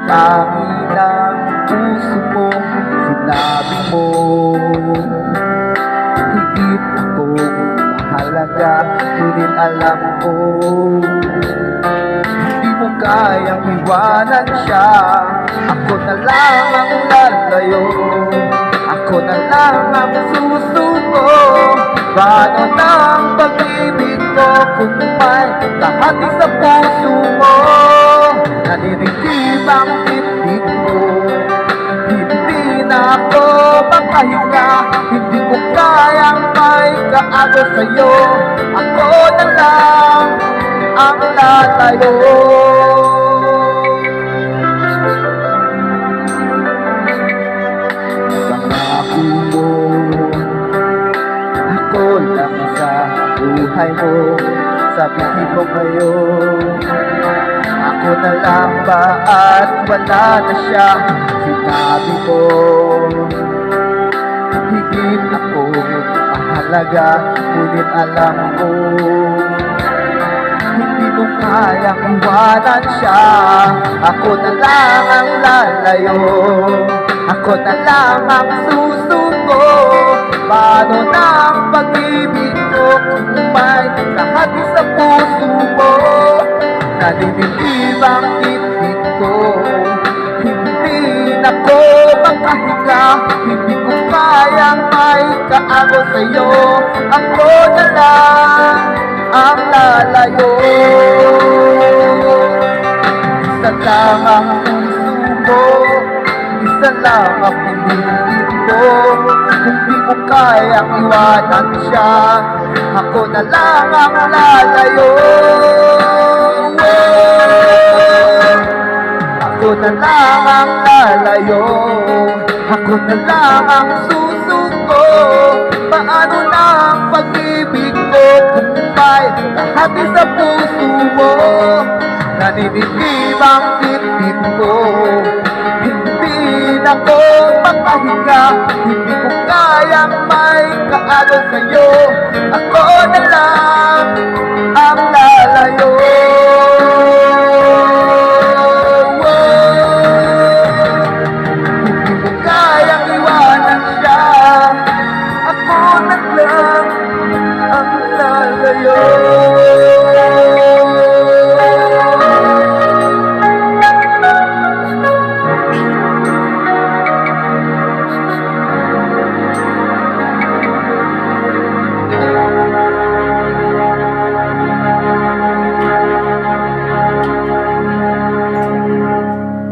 Tangi ng puso mo, sinabi mo higit akong mahalaga. Ngunit alam ko hindi mo kayang iwanan siya. Ako na lang ang lalayo, ako na lang ang susuko. Paano ng pag-ibig ko kung may kahati sa puso mo? Naninigib ang titig mo, hindi na ako makahinga. Hindi ko kayang may kaago sa'yo. Ako na lang ang lalayo. Pangako mo, ako lang sa buhay mo. Sabihin mo ngayon, ako na lang ba at wala na siya? Sinabi ko, higit ako mahalaga. Ngunit alam ko, hindi mo kayang iwanan siya. Ako na lang ang lalayo, ako na lang ang susuko. Paano ng pag-ibig ko kung may kahati sa puso mo? Naninigib ang titig ko, hindi na ko makahinga. Hindi ko kayang may kaago sa'yo. Ako na lang ang lalayo. Isa lang ang puso mo, isa lang ang pinilig mo. Hindi mo kayang iwanan siya. Ako na lang ang lalayo. Ako na lang ang lalayo, ako na lang ang susuko. Paano na ang pag-ibig ko kung may kahati sa puso mo? Naninigib ang titig ko, hindi na ko makahinga. Hindi ko kayang may kaago sa'yo.